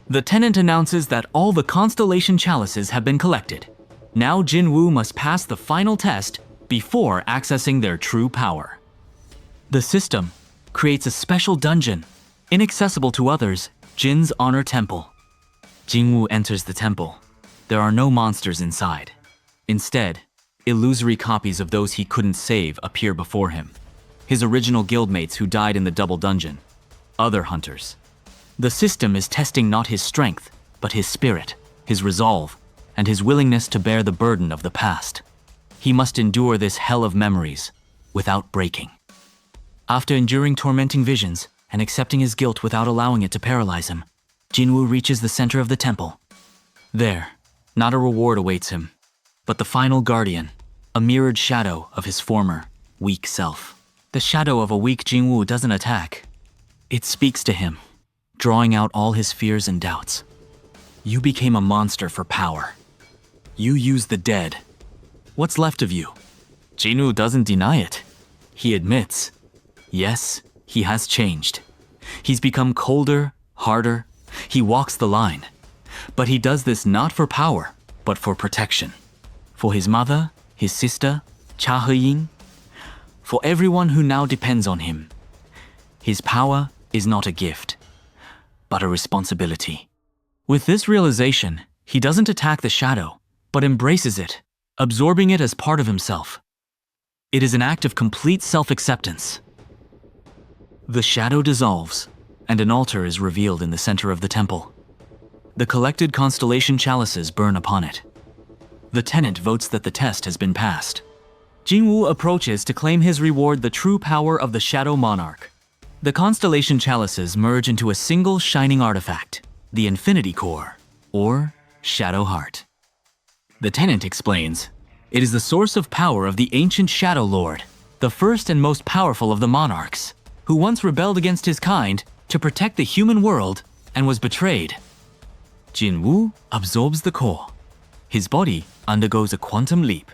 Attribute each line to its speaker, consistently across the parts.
Speaker 1: The tenant announces that all the constellation chalices have been collected. Now Jin Woo must pass the final test before accessing their true power. The system creates a special dungeon, inaccessible to others, Jin's Honor Temple. Jin Woo enters the temple. There are no monsters inside. Instead, illusory copies of those he couldn't save appear before him. His original guildmates who died in the double dungeon. Other hunters. The system is testing not his strength, but his spirit, his resolve, and his willingness to bear the burden of the past. He must endure this hell of memories without breaking. After enduring tormenting visions and accepting his guilt without allowing it to paralyze him, Jin Woo reaches the center of the temple. There, not a reward awaits him, but the final guardian, a mirrored shadow of his former, weak self. The shadow of a weak Jin Woo doesn't attack. It speaks to him, drawing out all his fears and doubts. You became a monster for power. You use the dead. What's left of you? Jin Woo doesn't deny it. He admits, yes, he has changed. He's become colder, harder. He walks the line. But he does this not for power, but for protection. For his mother, his sister, Cha He-ying, for everyone who now depends on him. His power is not a gift, but a responsibility. With this realization, he doesn't attack the shadow, but embraces it, absorbing it as part of himself. It is an act of complete self-acceptance. The shadow dissolves, and an altar is revealed in the center of the temple. The collected constellation chalices burn upon it. The tenant votes that the test has been passed. Jin Woo approaches to claim his reward, the true power of the Shadow Monarch. The constellation chalices merge into a single shining artifact, the Infinity Core, or Shadow Heart. The tenant explains, it is the source of power of the ancient Shadow Lord, the first and most powerful of the monarchs, who once rebelled against his kind to protect the human world and was betrayed. Jin Woo absorbs the core. His body undergoes a quantum leap.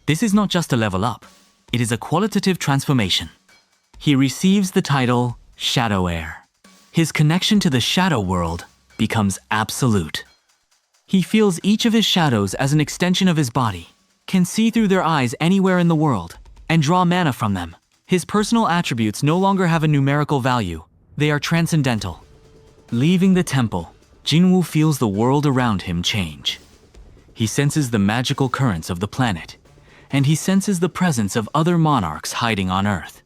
Speaker 1: This is not just a level up, it is a qualitative transformation. He receives the title Shadow Heir. His connection to the shadow world becomes absolute. He feels each of his shadows as an extension of his body, can see through their eyes anywhere in the world, and draw mana from them. His personal attributes no longer have a numerical value, they are transcendental. Leaving the temple, Jin Woo feels the world around him change. He senses the magical currents of the planet, and he senses the presence of other monarchs hiding on Earth.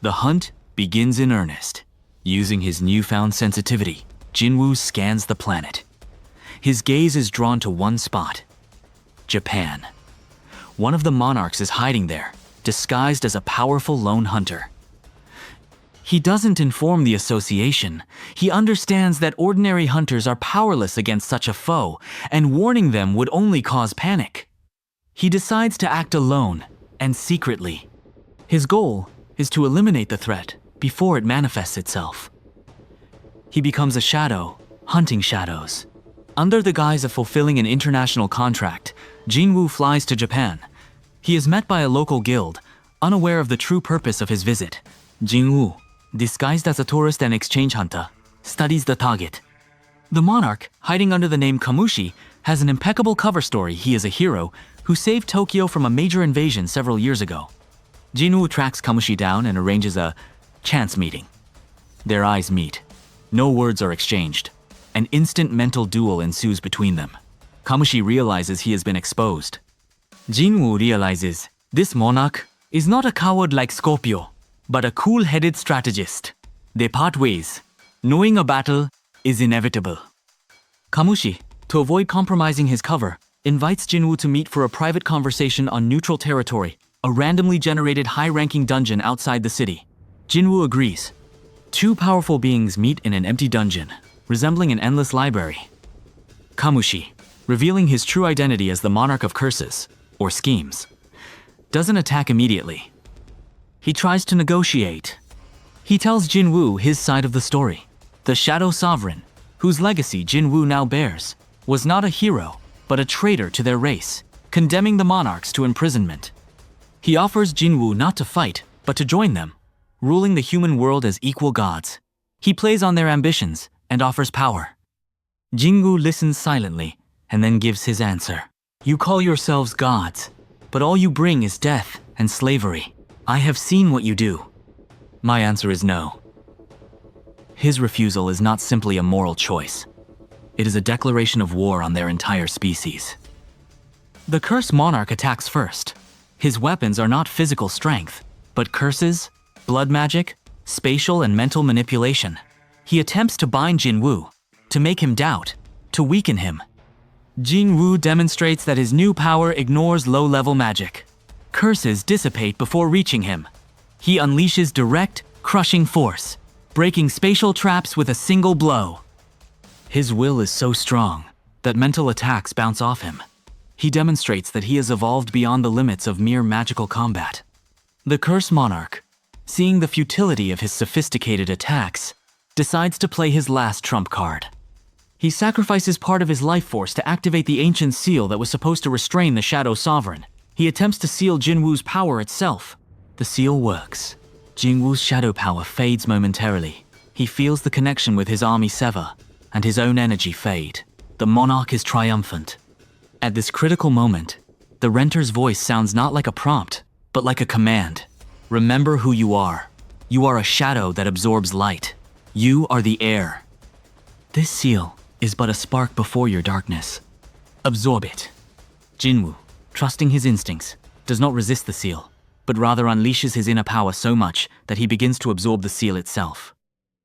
Speaker 1: The hunt begins in earnest. Using his newfound sensitivity, Jin Woo scans the planet. His gaze is drawn to one spot, Japan. One of the monarchs is hiding there, disguised as a powerful lone hunter. He doesn't inform the association. He understands that ordinary hunters are powerless against such a foe, and warning them would only cause panic. He decides to act alone and secretly. His goal is to eliminate the threat before it manifests itself. He becomes a shadow, hunting shadows. Under the guise of fulfilling an international contract, Jin Woo flies to Japan. He is met by a local guild, unaware of the true purpose of his visit. Jin Woo, disguised as a tourist and exchange hunter, studies the target. The monarch, hiding under the name Kamushi, has an impeccable cover story. He is a hero who saved Tokyo from a major invasion several years ago. Jin Woo tracks Kamushi down and arranges a chance meeting. Their eyes meet. No words are exchanged. An instant mental duel ensues between them. Kamushi realizes he has been exposed. Jin Woo realizes this monarch is not a coward like Scorpio, but a cool-headed strategist. They part ways, knowing a battle is inevitable. Kamushi, to avoid compromising his cover, invites Jin Woo to meet for a private conversation on neutral territory, a randomly generated high-ranking dungeon outside the city. Jin Woo agrees. Two powerful beings meet in an empty dungeon, resembling an endless library. Kamushi, revealing his true identity as the monarch of curses, or schemes, doesn't attack immediately. He tries to negotiate. He tells Jin Woo his side of the story. The Shadow Sovereign, whose legacy Jin Woo now bears, was not a hero, but a traitor to their race, condemning the monarchs to imprisonment. He offers Jin Woo not to fight, but to join them, ruling the human world as equal gods. He plays on their ambitions and offers power. Jin Woo listens silently and then gives his answer. You call yourselves gods, but all you bring is death and slavery. I have seen what you do. My answer is no. His refusal is not simply a moral choice. It is a declaration of war on their entire species. The cursed monarch attacks first. His weapons are not physical strength, but curses, blood magic, spatial and mental manipulation. He attempts to bind Jin Woo, to make him doubt, to weaken him. Jin Woo demonstrates that his new power ignores low-level magic. Curses dissipate before reaching him. He unleashes direct, crushing force, breaking spatial traps with a single blow. His will is so strong that mental attacks bounce off him. He demonstrates that he has evolved beyond the limits of mere magical combat. The cursed monarch, seeing the futility of his sophisticated attacks, decides to play his last trump card. He sacrifices part of his life force to activate the ancient seal that was supposed to restrain the Shadow Sovereign. He attempts to seal Jin Woo's power itself. The seal works. Jin Woo's shadow power fades momentarily. He feels the connection with his army sever, and his own energy fade. The monarch is triumphant. At this critical moment, the Renter's voice sounds not like a prompt, but like a command. Remember who you are. You are a shadow that absorbs light. You are the air. This seal is but a spark before your darkness. Absorb it. Jin Woo, trusting his instincts, does not resist the seal, but rather unleashes his inner power so much that he begins to absorb the seal itself.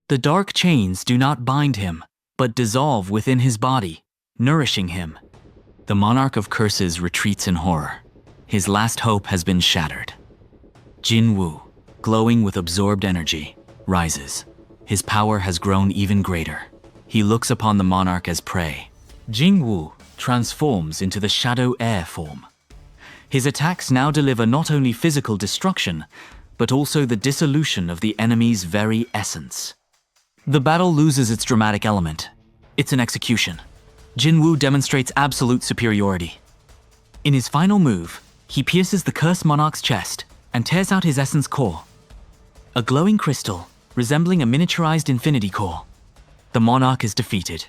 Speaker 1: The dark chains do not bind him, but dissolve within his body, nourishing him. The monarch of curses retreats in horror. His last hope has been shattered. Jin Woo, glowing with absorbed energy, rises. His power has grown even greater. He looks upon the monarch as prey. Jin Woo transforms into the shadow air form. His attacks now deliver not only physical destruction, but also the dissolution of the enemy's very essence. The battle loses its dramatic element. It's an execution. Jin Woo demonstrates absolute superiority. In his final move, he pierces the cursed monarch's chest and tears out his essence core. A glowing crystal, resembling a miniaturized infinity core. The monarch is defeated.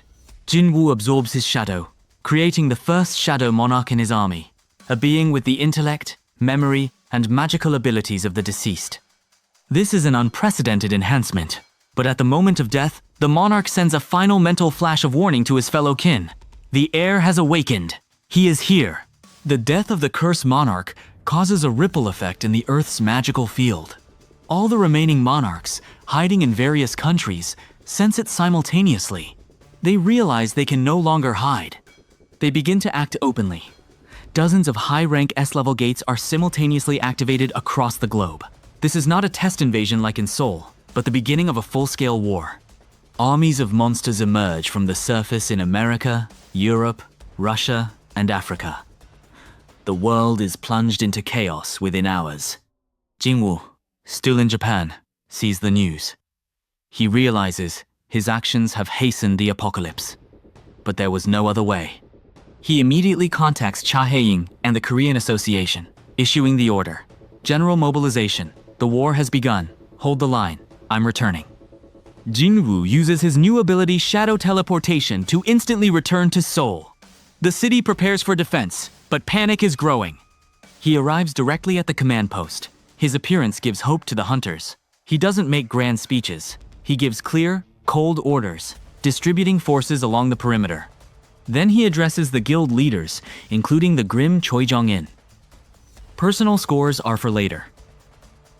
Speaker 1: Jin Woo absorbs his shadow, creating the first shadow monarch in his army, a being with the intellect, memory, and magical abilities of the deceased. This is an unprecedented enhancement, but at the moment of death, the monarch sends a final mental flash of warning to his fellow kin. The heir has awakened. He is here. The death of the cursed monarch causes a ripple effect in the Earth's magical field. All the remaining monarchs, hiding in various countries, sense it simultaneously. They realize they can no longer hide. They begin to act openly. Dozens of high-rank S-level gates are simultaneously activated across the globe. This is not a test invasion like in Seoul, but the beginning of a full-scale war. Armies of monsters emerge from the surface in America, Europe, Russia, and Africa. The world is plunged into chaos within hours. Jin Woo, still in Japan, sees the news. He realizes his actions have hastened the apocalypse. But there was no other way. He immediately contacts Cha Hae-ying and the Korean Association, issuing the order. General mobilization. The war has begun. Hold the line. I'm returning. Jin Woo uses his new ability Shadow Teleportation to instantly return to Seoul. The city prepares for defense, but panic is growing. He arrives directly at the command post. His appearance gives hope to the hunters. He doesn't make grand speeches. He gives clear, cold orders, distributing forces along the perimeter. Then he addresses the guild leaders, including the grim Choi Jong-in. Personal scores are for later.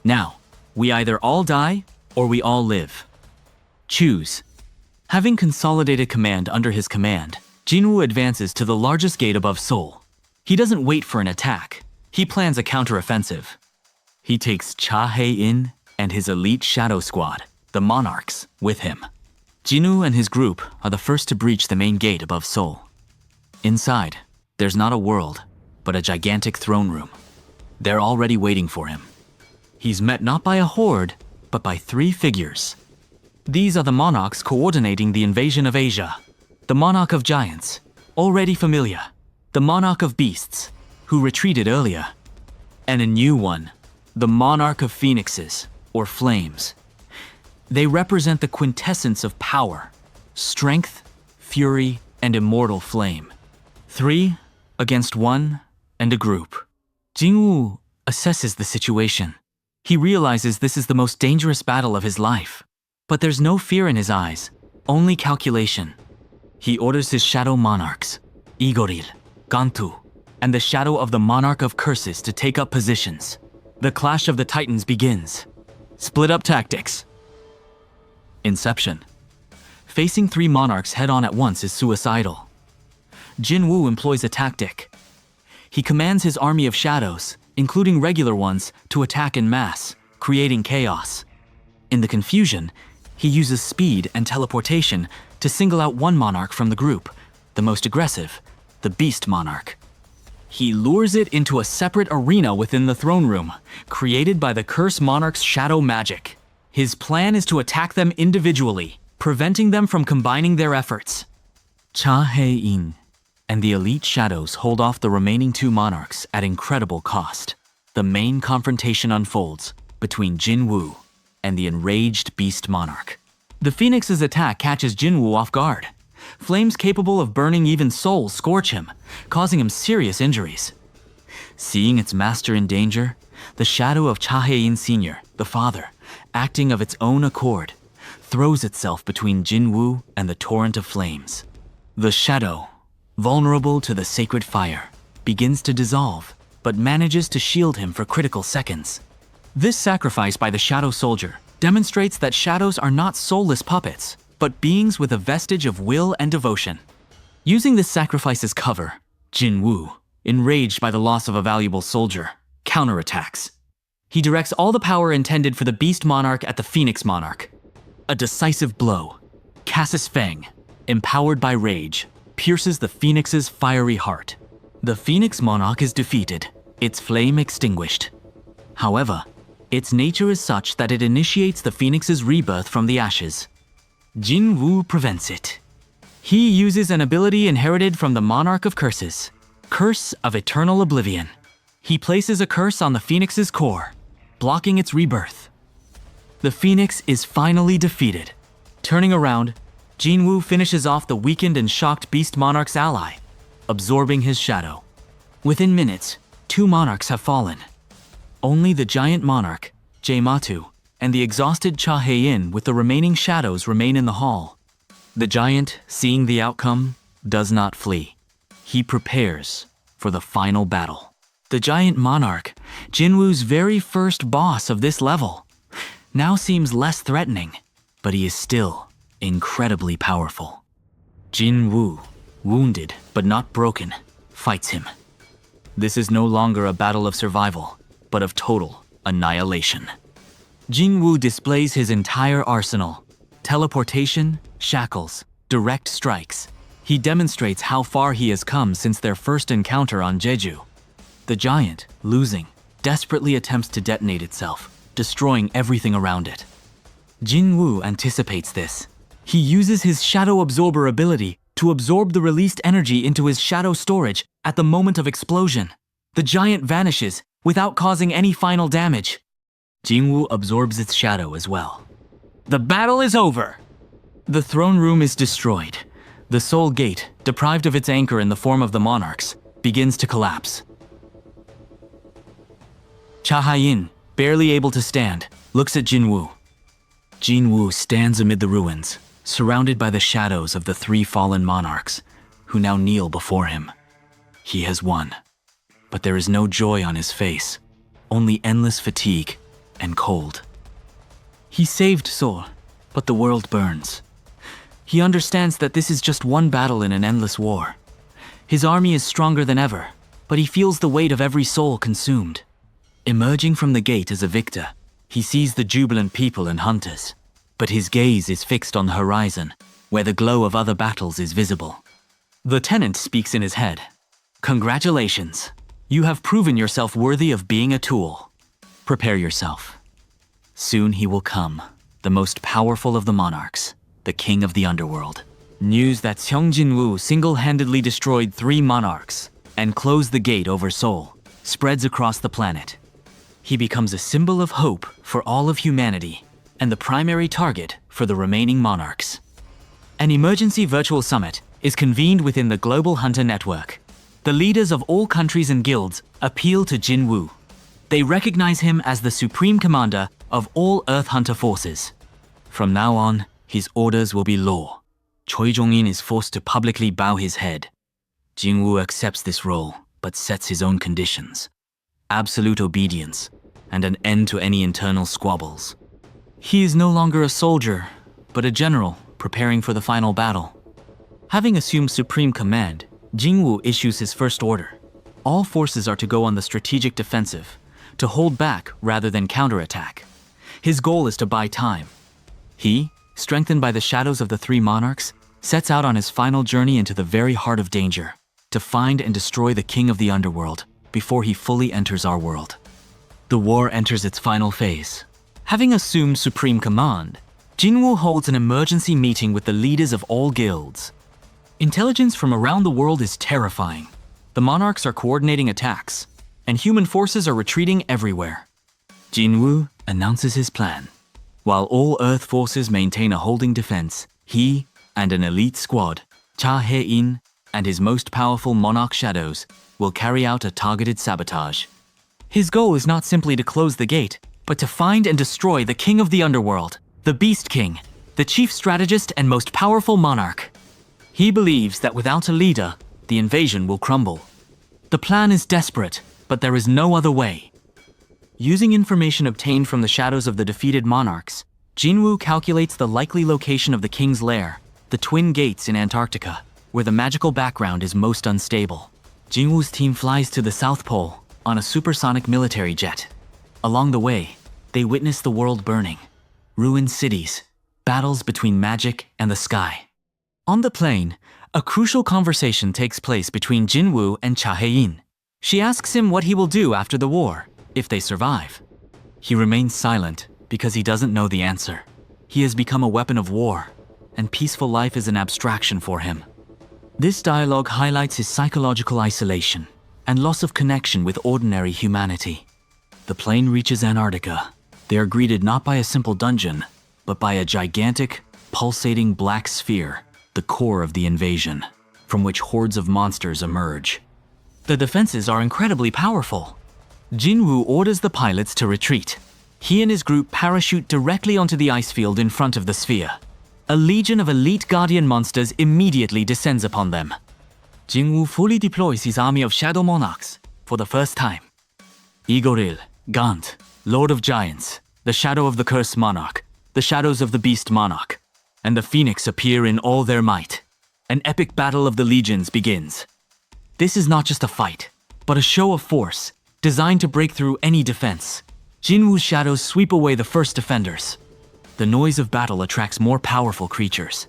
Speaker 1: Now, we either all die or we all live. Choose. Having consolidated command under his command, Jin Woo advances to the largest gate above Seoul. He doesn't wait for an attack. He plans a counteroffensive. He takes Cha Hae-in and his elite shadow squad, the Monarchs, with him. Jin Woo and his group are the first to breach the main gate above Seoul. Inside, there's not a world, but a gigantic throne room. They're already waiting for him. He's met not by a horde, but by 3 figures. These are the monarchs coordinating the invasion of Asia. The monarch of giants, already familiar. The monarch of beasts, who retreated earlier. And a new one, the monarch of phoenixes, or flames. They represent the quintessence of power, strength, fury, and immortal flame. 3 against 1 and a group. Jin Woo assesses the situation. He realizes this is the most dangerous battle of his life. But there's no fear in his eyes, only calculation. He orders his shadow monarchs, Igoril, Gantu, and the shadow of the monarch of curses to take up positions. The clash of the titans begins. Split up tactics. Inception. Facing 3 monarchs head-on at once is suicidal. Jin Woo employs a tactic. He commands his army of shadows, including regular ones, to attack en masse, creating chaos. In the confusion, he uses speed and teleportation to single out one monarch from the group, the most aggressive, the Beast Monarch. He lures it into a separate arena within the throne room, created by the Curse Monarch's shadow magic. His plan is to attack them individually, preventing them from combining their efforts. Cha Hae-in and the elite shadows hold off the remaining 2 monarchs at incredible cost. The main confrontation unfolds between Jin Woo and the enraged Beast Monarch. The Phoenix's attack catches Jin Woo off guard. Flames capable of burning even souls scorch him, causing him serious injuries. Seeing its master in danger, the shadow of Cha Hae-in Sr., the father, acting of its own accord, throws itself between Jin Woo and the torrent of flames. The shadow, vulnerable to the sacred fire, begins to dissolve, but manages to shield him for critical seconds. This sacrifice by the shadow soldier demonstrates that shadows are not soulless puppets, but beings with a vestige of will and devotion. Using this sacrifice as cover, Jin Woo, enraged by the loss of a valuable soldier, counterattacks. He directs all the power intended for the Beast Monarch at the Phoenix Monarch. A decisive blow, Cassis Fang, empowered by rage, pierces the Phoenix's fiery heart. The Phoenix Monarch is defeated, its flame extinguished. However, its nature is such that it initiates the Phoenix's rebirth from the ashes. Jin Woo prevents it. He uses an ability inherited from the Monarch of Curses, Curse of Eternal Oblivion. He places a curse on the Phoenix's core, blocking its rebirth. The Phoenix is finally defeated. Turning around, Jin Woo finishes off the weakened and shocked Beast Monarch's ally, absorbing his shadow. Within minutes, 2 monarchs have fallen. Only the giant monarch, Jae-matu, and the exhausted Cha Hae-in with the remaining shadows remain in the hall. The giant, seeing the outcome, does not flee. He prepares for the final battle. The giant monarch, Jin Woo's very first boss of this level, now seems less threatening, but he is still incredibly powerful. Jin Woo, wounded but not broken, fights him. This is no longer a battle of survival, but of total annihilation. Jin Woo displays his entire arsenal: teleportation, shackles, direct strikes. He demonstrates how far he has come since their first encounter on Jeju. The giant, losing, desperately attempts to detonate itself, destroying everything around it. Jin Woo anticipates this. He uses his Shadow Absorber ability to absorb the released energy into his shadow storage at the moment of explosion. The giant vanishes without causing any final damage. Jin Woo absorbs its shadow as well. The battle is over! The throne room is destroyed. The Soul Gate, deprived of its anchor in the form of the monarchs, begins to collapse. Cha Hae-in, barely able to stand, looks at Jin Woo. Jin Woo stands amid the ruins, surrounded by the shadows of the 3 fallen monarchs, who now kneel before him. He has won, but there is no joy on his face, only endless fatigue and cold. He saved Seoul, but the world burns. He understands that this is just one battle in an endless war. His army is stronger than ever, but he feels the weight of every soul consumed. Emerging from the gate as a victor, he sees the jubilant people and hunters, but his gaze is fixed on the horizon, where the glow of other battles is visible. The tenant speaks in his head. Congratulations. You have proven yourself worthy of being a tool. Prepare yourself. Soon he will come, the most powerful of the monarchs, the king of the underworld. News that Jin Woo single-handedly destroyed 3 monarchs and closed the gate over Seoul spreads across the planet. He becomes a symbol of hope for all of humanity and the primary target for the remaining monarchs. An emergency virtual summit is convened within the Global Hunter Network. The leaders of all countries and guilds appeal to Jin Woo. They recognize him as the supreme commander of all Earth Hunter forces. From now on, his orders will be law. Choi Jong-in is forced to publicly bow his head. Jin Woo accepts this role, but sets his own conditions. Absolute obedience, and an end to any internal squabbles. He is no longer a soldier, but a general preparing for the final battle. Having assumed supreme command, Jin Woo issues his first order. All forces are to go on the strategic defensive, to hold back rather than counterattack. His goal is to buy time. He, strengthened by the shadows of the three monarchs, sets out on his final journey into the very heart of danger, to find and destroy the king of the underworld before he fully enters our world. The war enters its final phase. Having assumed supreme command, Jin Woo holds an emergency meeting with the leaders of all guilds. Intelligence from around the world is terrifying. The monarchs are coordinating attacks, and human forces are retreating everywhere. Jin Woo announces his plan. While all Earth forces maintain a holding defense, he and an elite squad, Cha Hae-in and his most powerful monarch shadows, will carry out a targeted sabotage. His goal is not simply to close the gate, but to find and destroy the king of the underworld, the Beast King, the chief strategist and most powerful monarch. He believes that without a leader, the invasion will crumble. The plan is desperate, but there is no other way. Using information obtained from the shadows of the defeated monarchs, Jin Woo calculates the likely location of the king's lair, the Twin Gates in Antarctica, where the magical background is most unstable. Jin Woo's team flies to the South Pole on a supersonic military jet. Along the way, they witness the world burning, ruined cities, battles between magic and the sky. On the plane, a crucial conversation takes place between Jin Woo and Cha Hae-in. She asks him what he will do after the war, if they survive. He remains silent because he doesn't know the answer. He has become a weapon of war, and peaceful life is an abstraction for him. This dialogue highlights his psychological isolation and loss of connection with ordinary humanity. The plane reaches Antarctica. They are greeted not by a simple dungeon, but by a gigantic, pulsating black sphere, the core of the invasion, from which hordes of monsters emerge. The defenses are incredibly powerful. Jin Woo orders the pilots to retreat. He and his group parachute directly onto the ice field in front of the sphere. A legion of elite guardian monsters immediately descends upon them. Jin Woo fully deploys his army of shadow monarchs for the first time. Igoril, Gant, Lord of Giants, the shadow of the cursed monarch, the shadows of the beast monarch, and the phoenix appear in all their might. An epic battle of the legions begins. This is not just a fight, but a show of force, designed to break through any defense. Jin Woo's shadows sweep away the first defenders. The noise of battle attracts more powerful creatures.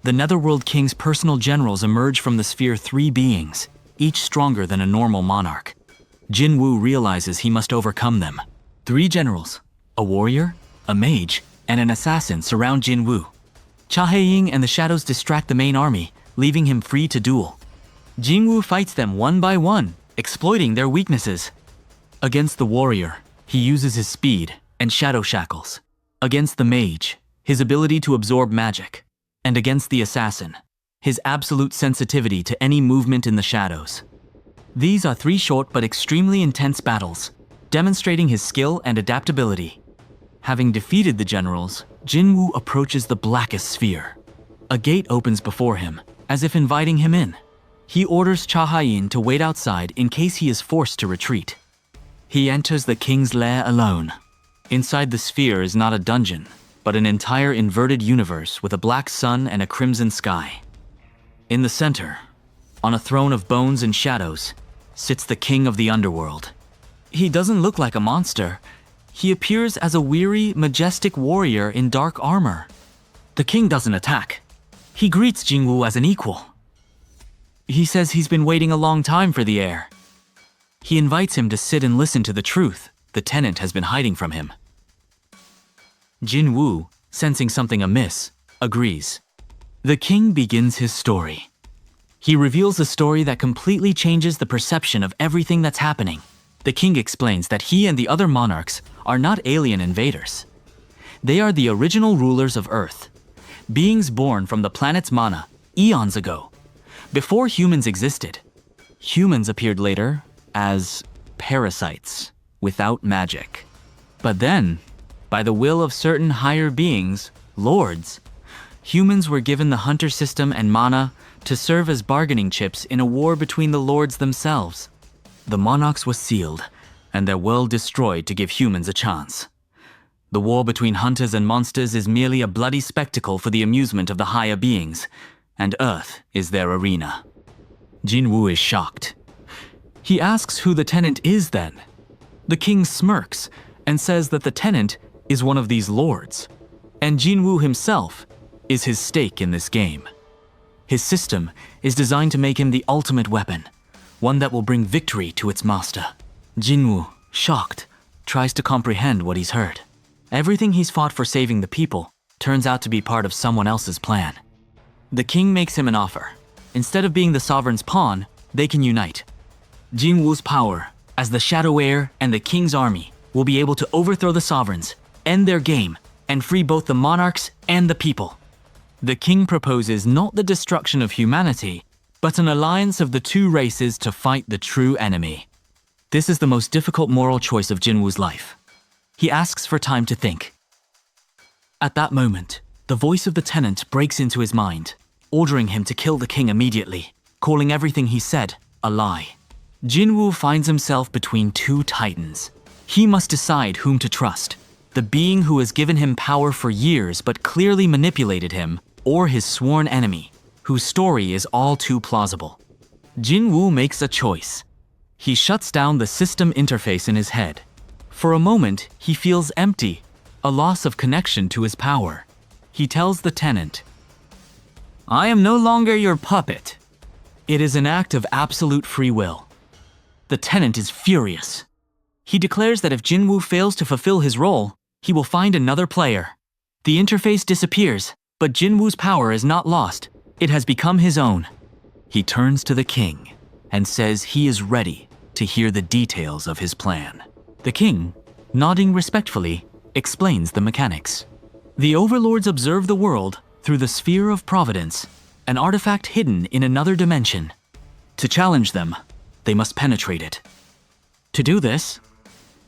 Speaker 1: The Netherworld King's personal generals emerge from the sphere, 3 beings, each stronger than a normal monarch. Jin Woo realizes he must overcome them. 3 generals, a warrior, a mage, and an assassin surround Jin Woo. Cha Hae-in and the shadows distract the main army, leaving him free to duel. Jin Woo fights them one by one, exploiting their weaknesses. Against the warrior, he uses his speed and shadow shackles. Against the mage, his ability to absorb magic. And against the assassin, his absolute sensitivity to any movement in the shadows. These are 3 short but extremely intense battles, demonstrating his skill and adaptability. Having defeated the generals, Jin Woo approaches the blackest sphere. A gate opens before him, as if inviting him in. He orders Cha Hae-in to wait outside in case he is forced to retreat. He enters the king's lair alone. Inside the sphere is not a dungeon, but an entire inverted universe with a black sun and a crimson sky. In the center, on a throne of bones and shadows, sits the king of the underworld. He doesn't look like a monster. He appears as a weary, majestic warrior in dark armor. The king doesn't attack. He greets Jin Woo as an equal. He says he's been waiting a long time for the heir. He invites him to sit and listen to the truth the tenant has been hiding from him. Jin Woo, sensing something amiss, agrees. The king begins his story. He reveals a story that completely changes the perception of everything that's happening. The king explains that he and the other monarchs are not alien invaders. They are the original rulers of Earth, beings born from the planet's mana eons ago. Before humans existed, humans appeared later as parasites without magic. But then, by the will of certain higher beings, lords, humans were given the hunter system and mana to serve as bargaining chips in a war between the lords themselves. The monarchs was sealed, and their world destroyed to give humans a chance. The war between hunters and monsters is merely a bloody spectacle for the amusement of the higher beings, and Earth is their arena. Jin Woo is shocked. He asks who the tenant is then. The king smirks and says that the tenant is one of these lords, and Jin Woo himself is his stake in this game. His system is designed to make him the ultimate weapon, one that will bring victory to its master. Jin Woo, shocked, tries to comprehend what he's heard. Everything he's fought for saving the people turns out to be part of someone else's plan. The king makes him an offer. Instead of being the sovereign's pawn, they can unite. Jin Woo's power, as the Shadow Heir and the king's army, will be able to overthrow the sovereigns, end their game, and free both the monarchs and the people. The king proposes not the destruction of humanity, but an alliance of the two races to fight the true enemy. This is the most difficult moral choice of Jin Woo's life. He asks for time to think. At that moment, the voice of the tenant breaks into his mind, ordering him to kill the king immediately, calling everything he said a lie. Jin Woo finds himself between two titans. He must decide whom to trust, the being who has given him power for years but clearly manipulated him, or his sworn enemy, whose story is all too plausible. Jin Woo makes a choice. He shuts down the system interface in his head. For a moment, he feels empty, a loss of connection to his power. He tells the tenant, "I am no longer your puppet." It is an act of absolute free will. The tenant is furious. He declares that if Jin Woo fails to fulfill his role, he will find another player. The interface disappears, but Jin Woo's power is not lost. It has become his own. He turns to the king and says he is ready to hear the details of his plan. The king, nodding respectfully, explains the mechanics. The overlords observe the world through the sphere of providence, an artifact hidden in another dimension. To challenge them, they must penetrate it. To do this,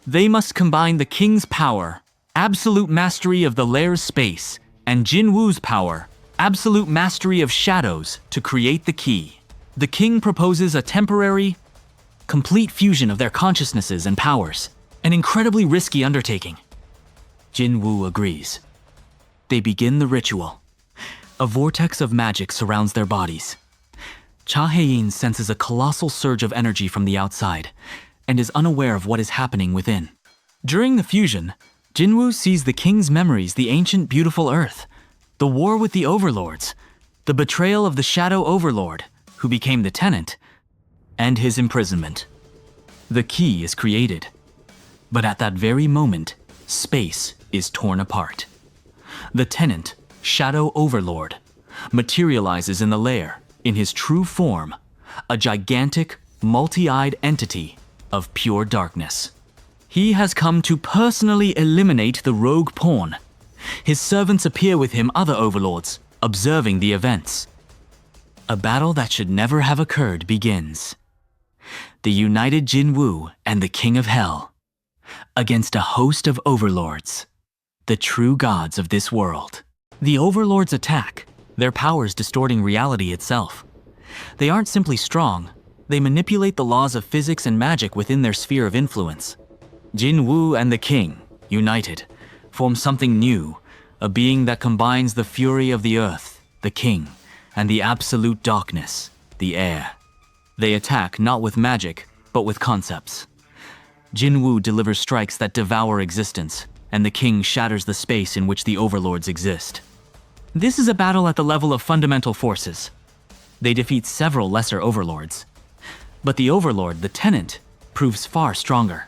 Speaker 1: they must combine the king's power, absolute mastery of the lair's space, and Jin Woo's power, absolute mastery of shadows, to create the key. The king proposes a temporary, complete fusion of their consciousnesses and powers, an incredibly risky undertaking. Jin Woo agrees. They begin the ritual. A vortex of magic surrounds their bodies. Cha Hae-in senses a colossal surge of energy from the outside and is unaware of what is happening within. During the fusion, Jin Woo sees the king's memories, the ancient beautiful earth, the war with the overlords, the betrayal of the shadow overlord, who became the tenant, and his imprisonment. The key is created. But at that very moment, space is torn apart. The tenant, Shadow Overlord, materializes in the lair, in his true form, a gigantic, multi-eyed entity of pure darkness. He has come to personally eliminate the rogue pawn. His servants appear with him other overlords, observing the events. A battle that should never have occurred begins. The united Jin Woo and the King of Hell, against a host of overlords, the true gods of this world. The overlords attack, their powers distorting reality itself. They aren't simply strong, they manipulate the laws of physics and magic within their sphere of influence. Jin Woo and the king, united, form something new, a being that combines the fury of the earth, the king, and the absolute darkness, the air. They attack not with magic, but with concepts. Jin Woo delivers strikes that devour existence, and the king shatters the space in which the overlords exist. This is a battle at the level of fundamental forces. They defeat several lesser overlords. But the overlord, the tenant, proves far stronger.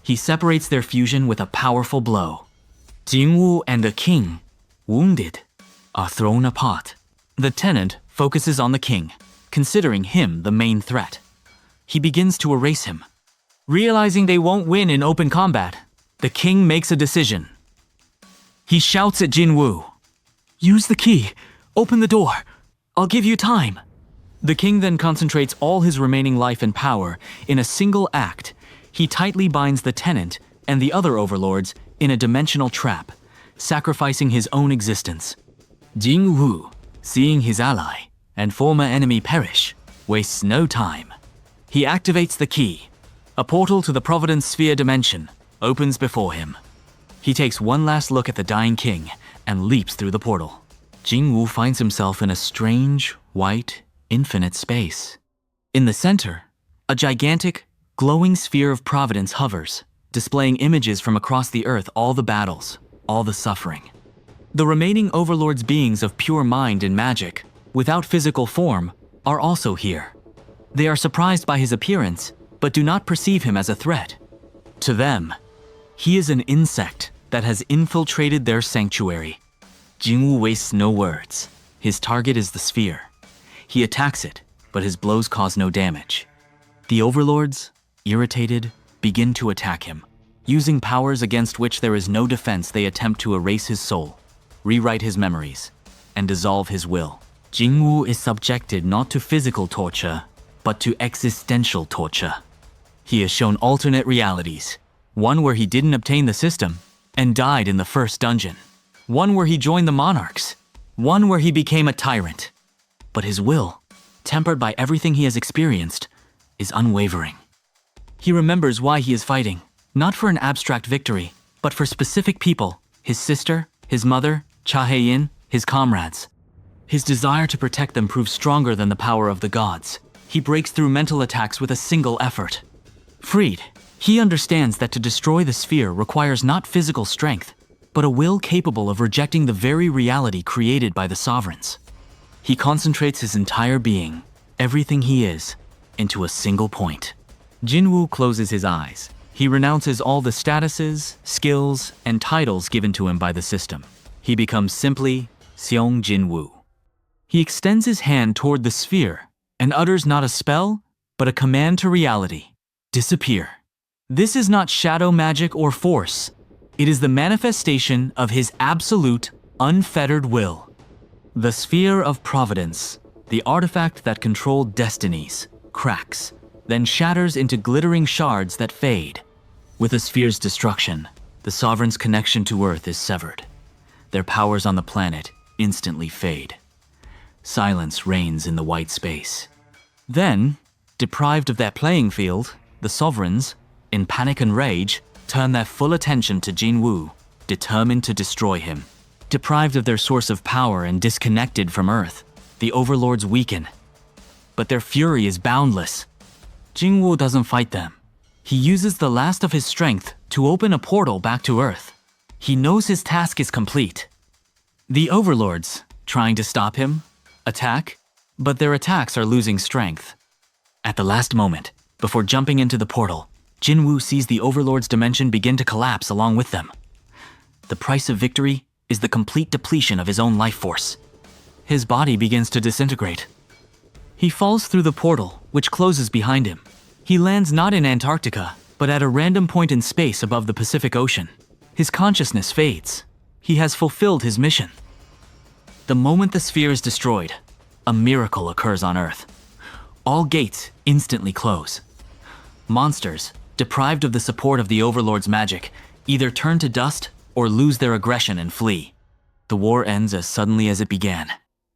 Speaker 1: He separates their fusion with a powerful blow. Jin Woo and the king, wounded, are thrown apart. The tenant focuses on the king, considering him the main threat. He begins to erase him. Realizing they won't win in open combat, the king makes a decision. He shouts at Jin Woo, "Use the key. Open the door. I'll give you time." The king then concentrates all his remaining life and power in a single act. He tightly binds the tenant and the other overlords in a dimensional trap, sacrificing his own existence. Jin Woo, seeing his ally and former enemy perish, wastes no time. He activates the key. A portal to the Providence Sphere dimension opens before him. He takes one last look at the dying king and leaps through the portal. Jin Woo finds himself in a strange, white, infinite space. In the center, a gigantic, glowing sphere of providence hovers, displaying images from across the earth, all the battles, all the suffering. The remaining overlords, beings of pure mind and magic, without physical form, are also here. They are surprised by his appearance, but do not perceive him as a threat. To them, he is an insect that has infiltrated their sanctuary. Jin Woo wastes no words. His target is the sphere. He attacks it, but his blows cause no damage. The overlords, irritated, begin to attack him. Using powers against which there is no defense, they attempt to erase his soul, rewrite his memories, and dissolve his will. Jin Woo is subjected not to physical torture, but to existential torture. He is shown alternate realities, one where he didn't obtain the system and died in the first dungeon, one where he joined the monarchs, one where he became a tyrant. But his will, tempered by everything he has experienced, is unwavering. He remembers why he is fighting, not for an abstract victory, but for specific people, his sister, his mother, Cha Hae-in, his comrades. His desire to protect them proves stronger than the power of the gods. He breaks through mental attacks with a single effort. Freed, he understands that to destroy the sphere requires not physical strength, but a will capable of rejecting the very reality created by the sovereigns. He concentrates his entire being, everything he is, into a single point. Jin Woo closes his eyes. He renounces all the statuses, skills, and titles given to him by the system. He becomes simply Seong Jin Woo. He extends his hand toward the sphere and utters not a spell, but a command to reality. Disappear. This is not shadow magic or force. It is the manifestation of his absolute, unfettered will. The sphere of providence, the artifact that controlled destinies, cracks, then shatters into glittering shards that fade. With the sphere's destruction, the sovereign's connection to Earth is severed. Their powers on the planet instantly fade. Silence reigns in the white space. Then, deprived of that playing field, the sovereigns, in panic and rage, turn their full attention to Jin Woo, determined to destroy him. Deprived of their source of power and disconnected from Earth, the overlords weaken. But their fury is boundless. Jin Woo doesn't fight them. He uses the last of his strength to open a portal back to Earth. He knows his task is complete. The overlords, trying to stop him, attack, but their attacks are losing strength. At the last moment, before jumping into the portal, Jin Woo sees the overlord's dimension begin to collapse along with them. The price of victory is the complete depletion of his own life force. His body begins to disintegrate. He falls through the portal, which closes behind him. He lands not in Antarctica, but at a random point in space above the Pacific Ocean. His consciousness fades. He has fulfilled his mission. The moment the sphere is destroyed, a miracle occurs on Earth. All gates instantly close. Monsters, deprived of the support of the Overlord's magic, either turn to dust or lose their aggression and flee. The war ends as suddenly as it began.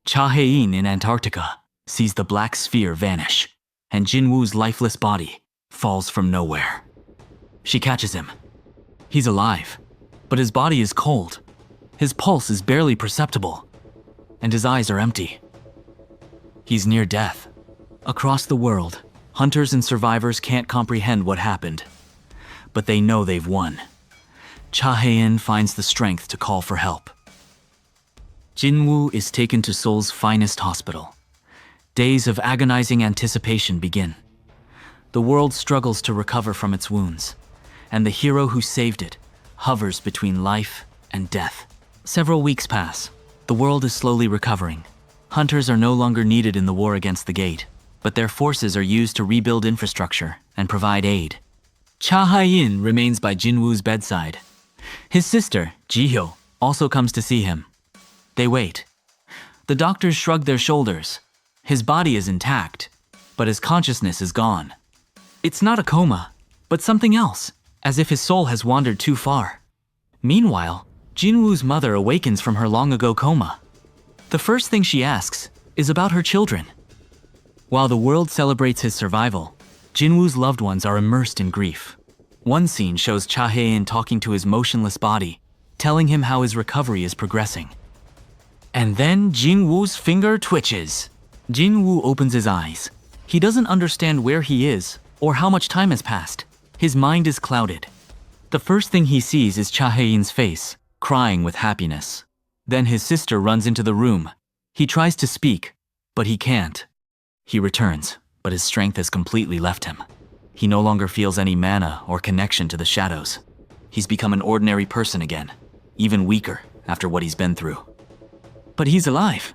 Speaker 1: Cha Hae-in in Antarctica sees the black sphere vanish, and Jin Woo's lifeless body falls from nowhere. She catches him. He's alive, but his body is cold. His pulse is barely perceptible, and his eyes are empty. He's near death. Across the world, hunters and survivors can't comprehend what happened, but they know they've won. Cha Hae-in finds the strength to call for help. Jin Woo is taken to Seoul's finest hospital. Days of agonizing anticipation begin. The world struggles to recover from its wounds, and the hero who saved it hovers between life and death. Several weeks pass. The world is slowly recovering. Hunters are no longer needed in the war against the gate, but their forces are used to rebuild infrastructure and provide aid. Cha Hae-in remains by Jin Woo's bedside. His sister, Ji-hyo, also comes to see him. They wait. The doctors shrug their shoulders. His body is intact, but his consciousness is gone. It's not a coma, but something else, as if his soul has wandered too far. Meanwhile, Jin Woo's mother awakens from her long-ago coma. The first thing she asks is about her children. While the world celebrates his survival, Jin Woo's loved ones are immersed in grief. One scene shows Cha Hae-in talking to his motionless body, telling him how his recovery is progressing. And then Jin Woo's finger twitches. Jin Woo opens his eyes. He doesn't understand where he is or how much time has passed. His mind is clouded. The first thing he sees is Cha Hae-in's face, crying with happiness. Then his sister runs into the room. He tries to speak, but he can't. He returns, but his strength has completely left him. He no longer feels any mana or connection to the shadows. He's become an ordinary person again, even weaker after what he's been through. But he's alive.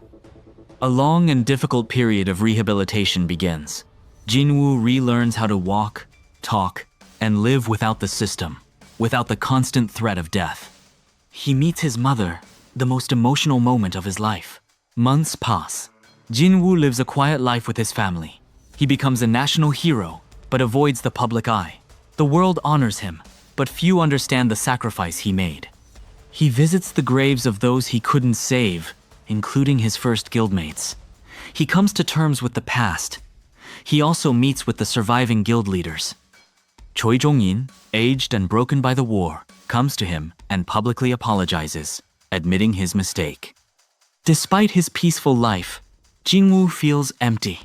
Speaker 1: A long and difficult period of rehabilitation begins. Jin Woo relearns how to walk, talk, and live without the system, without the constant threat of death. He meets his mother, the most emotional moment of his life. Months pass. Jin Woo lives a quiet life with his family. He becomes a national hero, but avoids the public eye. The world honors him, but few understand the sacrifice he made. He visits the graves of those he couldn't save, including his first guildmates. He comes to terms with the past. He also meets with the surviving guild leaders. Choi Jong-in, aged and broken by the war, comes to him and publicly apologizes, admitting his mistake. Despite his peaceful life, Jin Woo feels empty.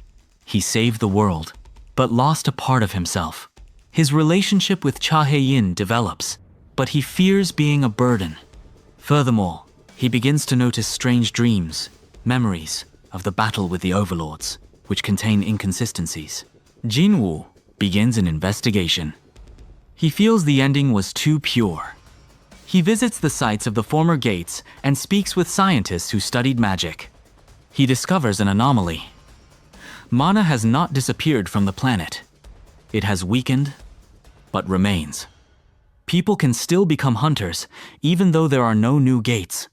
Speaker 1: He saved the world, but lost a part of himself. His relationship with Cha Hae-in develops, but he fears being a burden. Furthermore, he begins to notice strange dreams, memories of the battle with the overlords, which contain inconsistencies. Jin Woo begins an investigation. He feels the ending was too pure. He visits the sites of the former gates and speaks with scientists who studied magic. He discovers an anomaly. Mana has not disappeared from the planet. It has weakened, but remains. People can still become hunters, even though there are no new gates.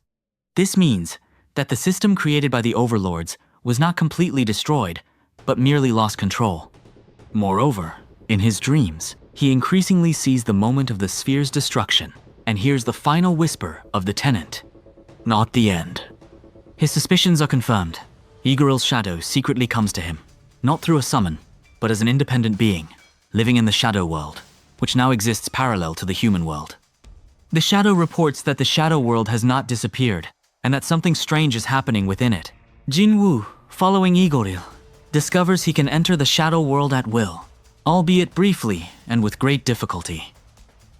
Speaker 1: This means that the system created by the overlords was not completely destroyed, but merely lost control. Moreover, in his dreams, he increasingly sees the moment of the sphere's destruction and hears the final whisper of the tenant. Not the end. His suspicions are confirmed. Igoril's shadow secretly comes to him, not through a summon, but as an independent being, living in the shadow world, which now exists parallel to the human world. The shadow reports that the shadow world has not disappeared, and that something strange is happening within it. Jin Woo, following Igoril, discovers he can enter the shadow world at will, albeit briefly and with great difficulty.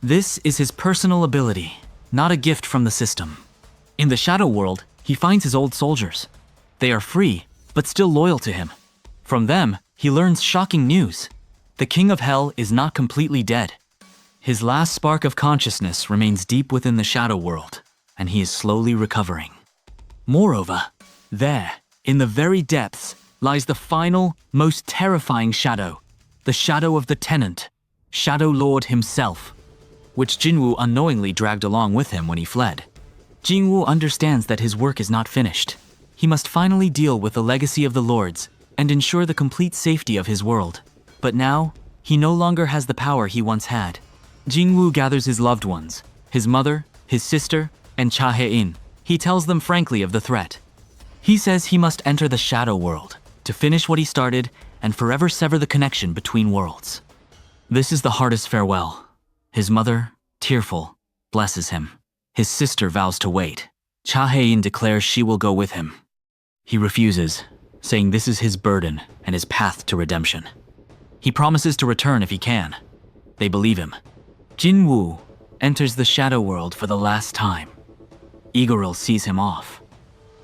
Speaker 1: This is his personal ability, not a gift from the system. In the shadow world, he finds his old soldiers. They are free, but still loyal to him. From them, he learns shocking news. The King of Hell is not completely dead. His last spark of consciousness remains deep within the shadow world, and he is slowly recovering. Moreover, there, in the very depths, lies the final, most terrifying shadow, the shadow of the tenant, Shadow Lord himself, which Jin Woo unknowingly dragged along with him when he fled. Jin Woo understands that his work is not finished. He must finally deal with the legacy of the lords and ensure the complete safety of his world. But now, he no longer has the power he once had. Jin Woo gathers his loved ones, his mother, his sister, and Cha Hae-in. He tells them frankly of the threat. He says he must enter the shadow world to finish what he started and forever sever the connection between worlds. This is the hardest farewell. His mother, tearful, blesses him. His sister vows to wait. Cha Hae-in declares she will go with him. He refuses, saying this is his burden and his path to redemption. He promises to return if he can. They believe him. Jin Woo enters the shadow world for the last time. Igoril sees him off.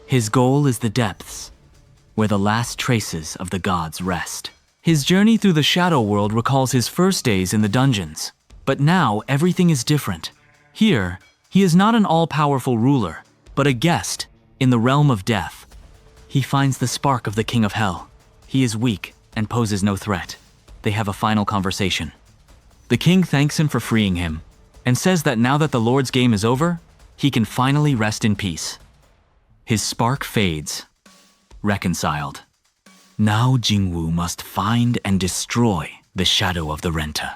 Speaker 1: His goal is the depths, where the last traces of the gods rest. His journey through the shadow world recalls his first days in the dungeons. But now everything is different. Here, he is not an all-powerful ruler, but a guest in the realm of death. He finds the spark of the King of Hell. He is weak and poses no threat. They have a final conversation. The king thanks him for freeing him and says that now that the Lord's game is over, he can finally rest in peace. His spark fades, reconciled. Now Jin Woo must find and destroy the shadow of the renter.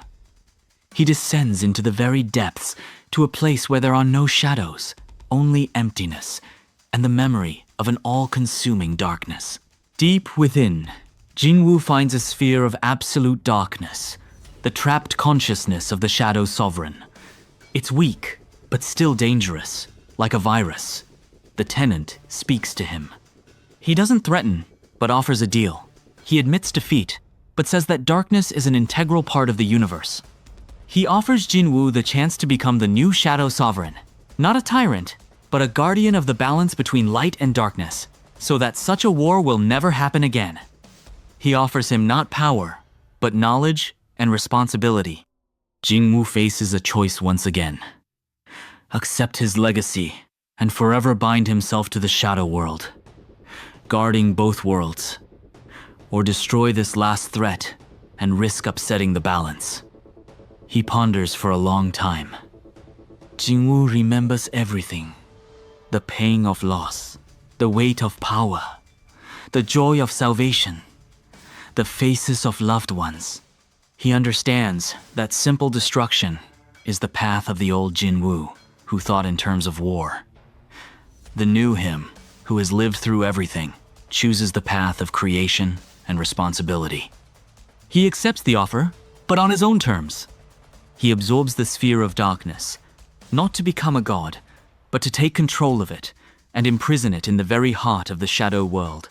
Speaker 1: He descends into the very depths to a place where there are no shadows, only emptiness, and the memory of an all-consuming darkness. Deep within, Jin Woo finds a sphere of absolute darkness, the trapped consciousness of the Shadow Sovereign. It's weak, but still dangerous, like a virus. The tenant speaks to him. He doesn't threaten, but offers a deal. He admits defeat, but says that darkness is an integral part of the universe. He offers Jin Woo the chance to become the new Shadow Sovereign, not a tyrant, but a guardian of the balance between light and darkness, so that such a war will never happen again. He offers him not power, but knowledge and responsibility. Jin Woo faces a choice once again. Accept his legacy and forever bind himself to the shadow world, guarding both worlds, or destroy this last threat and risk upsetting the balance. He ponders for a long time. Jin Woo remembers everything. The pain of loss, the weight of power, the joy of salvation, the faces of loved ones. He understands that simple destruction is the path of the old Jin Woo, who thought in terms of war. The new him, who has lived through everything, chooses the path of creation and responsibility. He accepts the offer, but on his own terms. He absorbs the sphere of darkness, not to become a god, but to take control of it and imprison it in the very heart of the shadow world,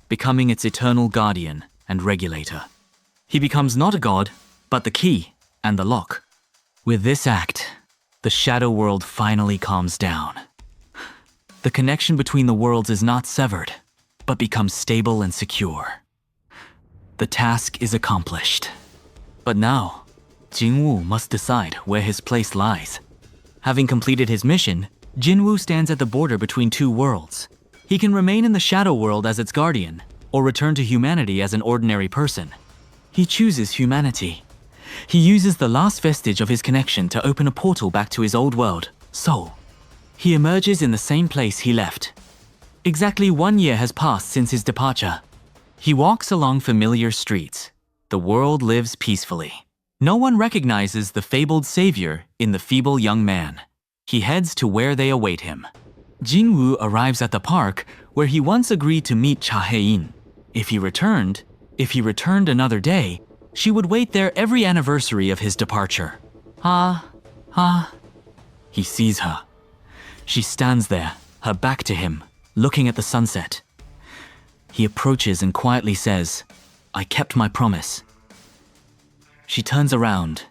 Speaker 1: becoming its eternal guardian and regulator. He becomes not a god, but the key and the lock. With this act, the shadow world finally calms down. The connection between the worlds is not severed, but becomes stable and secure. The task is accomplished. But now, Jin Woo must decide where his place lies. Having completed his mission, Jin Woo stands at the border between two worlds. He can remain in the shadow world as its guardian, or return to humanity as an ordinary person. He chooses humanity. He uses the last vestige of his connection to open a portal back to his old world, Seoul. He emerges in the same place he left. Exactly 1 year has passed since his departure. He walks along familiar streets. The world lives peacefully. No one recognizes the fabled savior in the feeble young man. He heads to where they await him. Jin Woo arrives at the park where he once agreed to meet Cha Hae-in. If he returned another day, she would wait there every anniversary of his departure. He sees her. She stands there, her back to him, looking at the sunset. He approaches and quietly says, "I kept my promise." She turns around.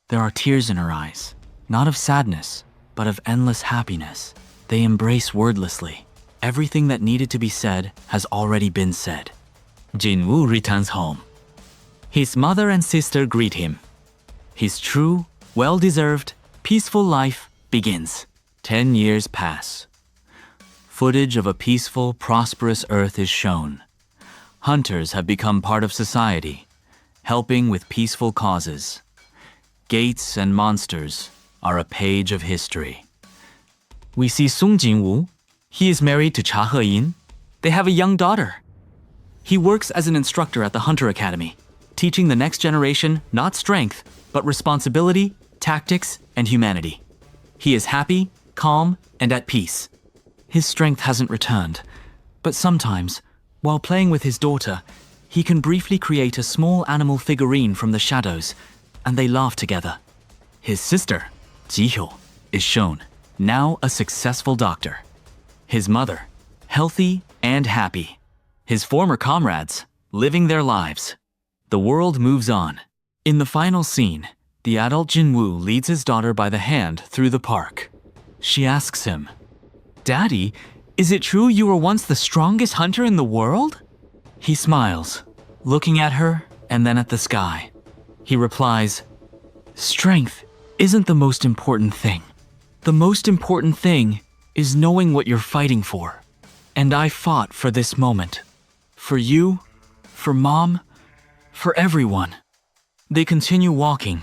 Speaker 1: There are tears in her eyes, not of sadness, but of endless happiness. They embrace wordlessly. Everything that needed to be said has already been said. Jin Woo returns home. His mother and sister greet him. His true, well-deserved, peaceful life begins. 10 years pass. Footage of a peaceful, prosperous Earth is shown. Hunters have become part of society, helping with peaceful causes. Gates and monsters are a page of history. We see Sung Jin Woo. He is married to Cha He-in. They have a young daughter. He works as an instructor at the Hunter Academy, teaching the next generation not strength, but responsibility, tactics, and humanity. He is happy, calm, and at peace. His strength hasn't returned, but sometimes, while playing with his daughter, he can briefly create a small animal figurine from the shadows, and they laugh together. His sister, Ji-hyo, is shown, now a successful doctor. His mother, healthy and happy. His former comrades, living their lives. The world moves on. In the final scene, the adult Jin Woo leads his daughter by the hand through the park. She asks him, "Daddy, is it true you were once the strongest hunter in the world?" He smiles, looking at her and then at the sky. He replies, "Strength isn't the most important thing. The most important thing is knowing what you're fighting for. And I fought for this moment. For you, for Mom, for everyone." They continue walking.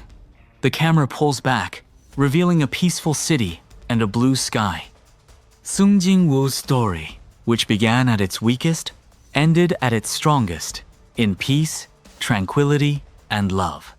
Speaker 1: The camera pulls back, revealing a peaceful city and a blue sky. Sung Jin Woo's story, which began at its weakest, ended at its strongest, in peace, tranquility, and love.